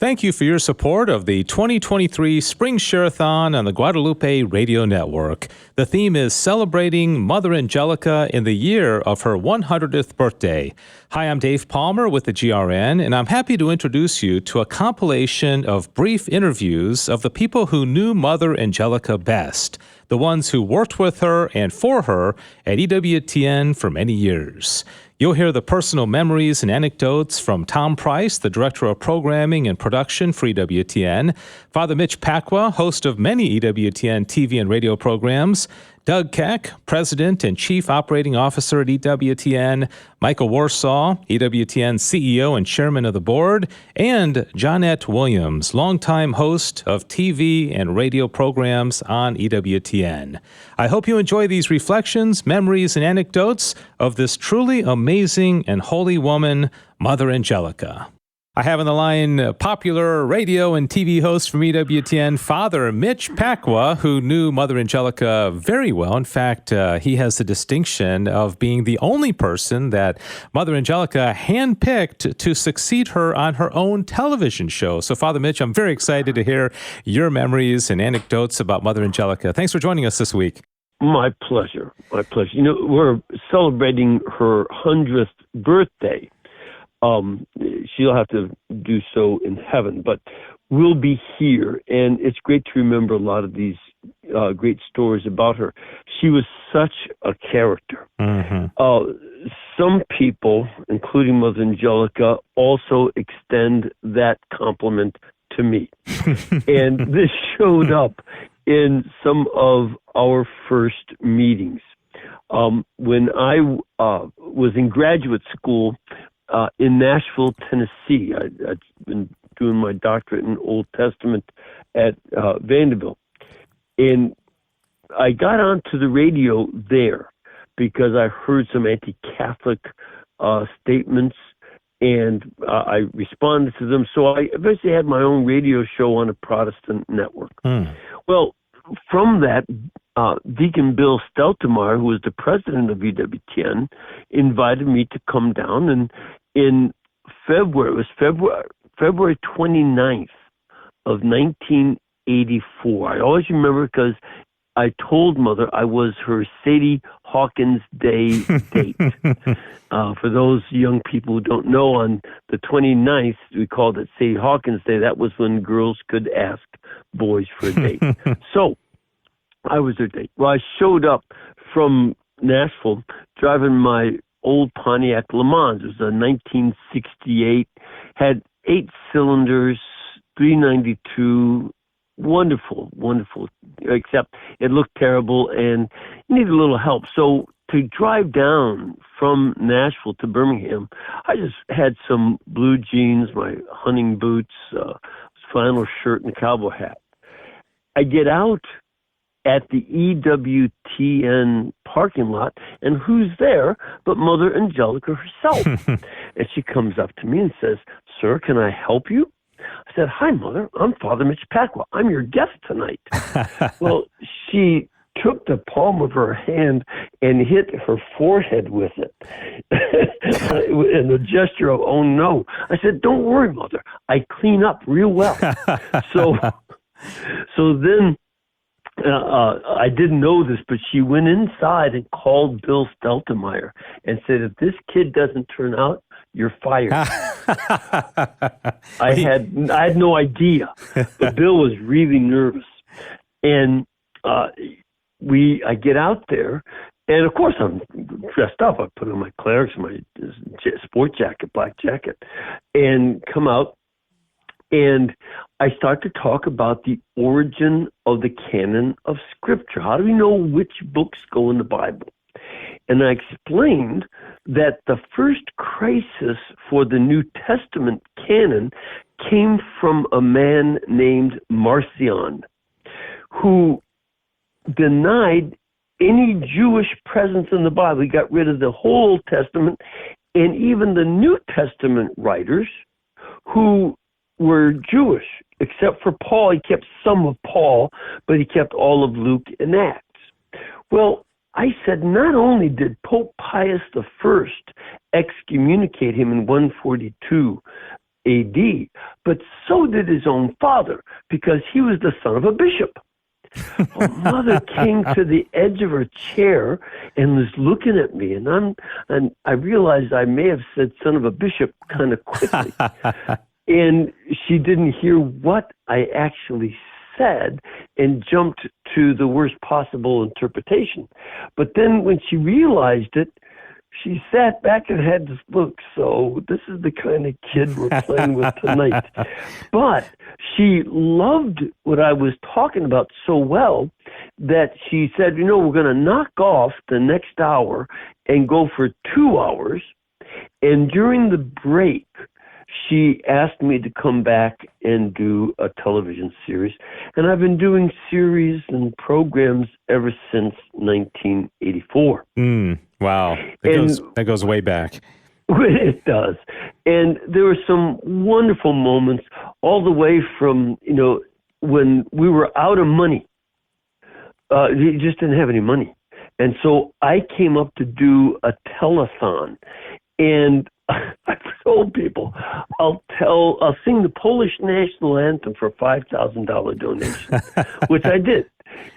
Thank you for your support of the 2023 Spring Share-a-thon on the Guadalupe Radio Network. The theme is celebrating Mother Angelica in the year of her 100th birthday. Hi, I'm Dave Palmer with the GRN, and I'm happy to introduce you to a compilation of brief interviews of the people who knew Mother Angelica best, the ones who worked with her and for her at EWTN for many years. You'll hear the personal memories and anecdotes from Tom Price, the Director of Programming and Production for EWTN, Father Mitch Pacwa, host of many EWTN TV and radio programs, Doug Keck, President and Chief Operating Officer at EWTN, Michael Warsaw, EWTN CEO and Chairman of the Board, and Johnette Williams, longtime host of TV and radio programs on EWTN. I hope you enjoy these reflections, memories, and anecdotes of this truly amazing and holy woman, Mother Angelica. I have on the line popular radio and TV host from EWTN, Father Mitch Pacwa, who knew Mother Angelica very well. In fact, he has the distinction of being the only person that Mother Angelica handpicked to succeed her on her own television show. So, Father Mitch, I'm very excited to hear your memories and anecdotes about Mother Angelica. Thanks for joining us this week. My pleasure. My pleasure. You know, we're celebrating her 100th birthday. She'll have to do so in heaven, but we'll be here, and it's great to remember a lot of these great stories about her. She was such a character. Some people, including Mother Angelica, also extend that compliment to me. And this showed up in some of our first meetings. When I was in graduate school, in Nashville, Tennessee. I'd been doing my doctorate in Old Testament at Vanderbilt. And I got onto the radio there because I heard some anti-Catholic statements, and I responded to them. So I eventually had my own radio show on a Protestant network. Well, from that, Deacon Bill Steltemeyer, who was the president of EWTN, invited me to come down, and in February, it was February 29th of 1984. I always remember because I told Mother I was her Sadie Hawkins Day date. For those young people who don't know, on the 29th, we called it Sadie Hawkins Day. That was when girls could ask boys for a date. So I was her date. Well, I showed up from Nashville driving my old Pontiac Le Mans. It was a 1968, had 8 cylinders, 392, wonderful, except it looked terrible and needed a little help. So to drive down from Nashville to Birmingham, I just had some blue jeans, my hunting boots, flannel shirt, and a cowboy hat. I get out at the EWTN parking lot, and who's there but Mother Angelica herself? And she comes up to me and says, "Sir, can I help you?" I said, "Hi, Mother. I'm Father Mitch Pacwa. I'm your guest tonight." Well, she took the palm of her hand and hit her forehead with it in a gesture of, "Oh, no." I said, "Don't worry, Mother. I clean up real well." So then I didn't know this, but she went inside and called Bill Steltemeyer and said, "If this kid doesn't turn out, you're fired." I had no idea, but Bill was really nervous. And I get out there, and of course I'm dressed up. I put on my clerics, my sport jacket, black jacket, and come out. And I start to talk about the origin of the canon of Scripture. How do we know which books go in the Bible? And I explained that the first crisis for the New Testament canon came from a man named Marcion, who denied any Jewish presence in the Bible. He got rid of the whole Old Testament, and even the New Testament writers who were Jewish, except for Paul. He kept some of Paul, but he kept all of Luke and Acts. Well, I said, not only did Pope Pius I excommunicate him in 142 AD, but so did his own father because he was the son of a bishop. Well, Mother came to the edge of her chair and was looking at me, and I realized I may have said son of a bishop kind of quickly. And she didn't hear what I actually said and jumped to the worst possible interpretation. But then when she realized it, she sat back and had this look. So this is the kind of kid we're playing with tonight. But she loved what I was talking about so well that she said, we're going to knock off the next hour and go for 2 hours. And during the break, she asked me to come back and do a television series. And I've been doing series and programs ever since 1984. Wow. That goes way back. It does. And there were some wonderful moments all the way from, when we were out of money. You just didn't have any money. And so I came up to do a telethon. And I told people, I'll sing the Polish national anthem for a $5,000 donation, which I did.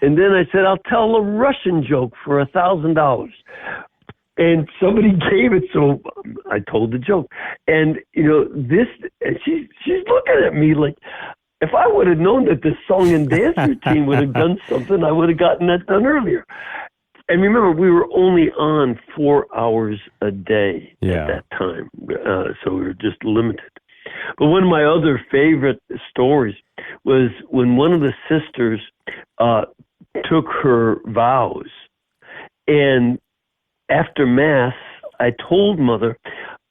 And then I said, I'll tell a Russian joke for $1,000. And somebody gave it, so I told the joke. And, she's looking at me like, if I would have known that this song and dance routine would have done something, I would have gotten that done earlier. And remember, we were only on 4 hours a day at that time, so we were just limited. But one of my other favorite stories was when one of the sisters took her vows. And after Mass, I told Mother,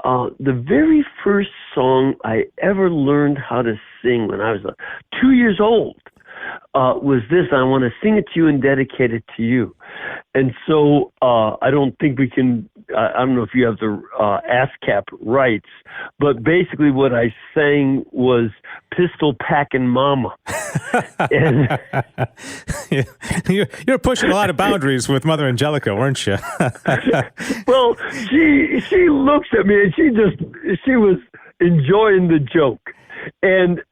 the very first song I ever learned how to sing when I was 2 years old was this. I want to sing it to you and dedicate it to you. And so I don't think we can, I don't know if you have the ASCAP rights, but basically what I sang was Pistol Packin' Mama. And You're pushing a lot of boundaries with Mother Angelica, weren't you? Well, she looks at me and she was enjoying the joke. And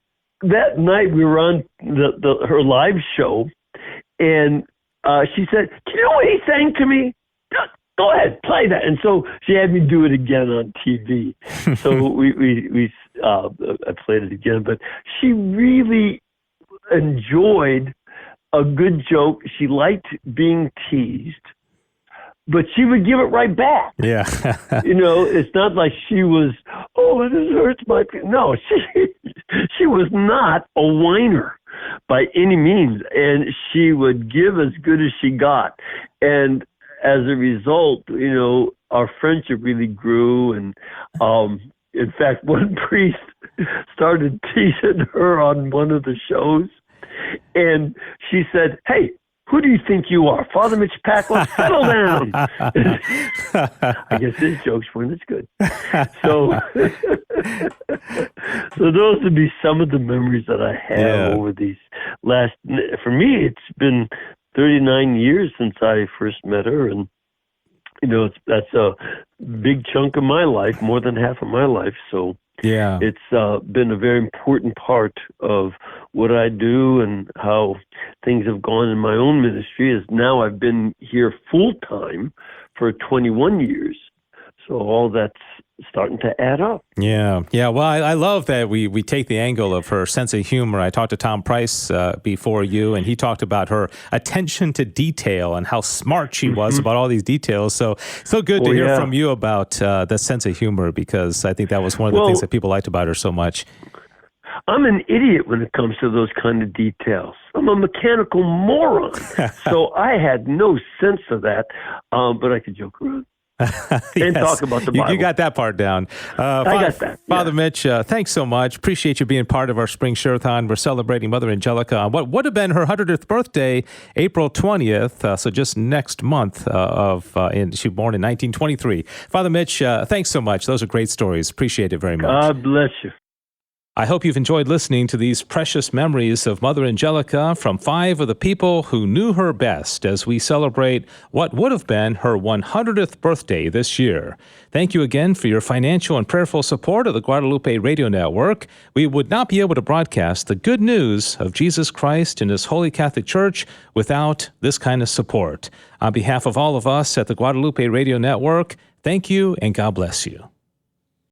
that night we were on her live show, and she said, "Do you know what he sang to me? Go ahead, play that." And so she had me do it again on TV. So I played it again. But she really enjoyed a good joke. She liked being teased, but she would give it right back. Yeah. It's not like she was, oh, this hurts my feelings. No, she was not a whiner by any means, and she would give as good as she got. And as a result, our friendship really grew. And in fact, one priest started teasing her on one of the shows, and she said, "Hey, who do you think you are? Father Mitch Pacwa? Settle down." I guess his jokes weren't as good. So those would be some of the memories that I have over these for me, it's been 39 years since I first met her. And, that's a big chunk of my life, more than half of my life. So it's been a very important part of what I do and how things have gone in my own ministry. Is now I've been here full time for 21 years. So all that's starting to add up. Yeah. Well, I love that we take the angle of her sense of humor. I talked to Tom Price before you, and he talked about her attention to detail and how smart she was about all these details. So good to hear from you about the sense of humor, because I think that was one of the things that people liked about her so much. I'm an idiot when it comes to those kind of details. I'm a mechanical moron. So I had no sense of that, but I could joke around. And talk about the Bible. You got that part down. I got that. Father Mitch, thanks so much. Appreciate you being part of our Spring Share-a-thon. We're celebrating Mother Angelica on what would have been her 100th birthday, April 20th, so just next month. She was born in 1923. Father Mitch, thanks so much. Those are great stories. Appreciate it very much. God bless you. I hope you've enjoyed listening to these precious memories of Mother Angelica from 5 of the people who knew her best as we celebrate what would have been her 100th birthday this year. Thank you again for your financial and prayerful support of the Guadalupe Radio Network. We would not be able to broadcast the good news of Jesus Christ and His Holy Catholic Church without this kind of support. On behalf of all of us at the Guadalupe Radio Network, thank you and God bless you.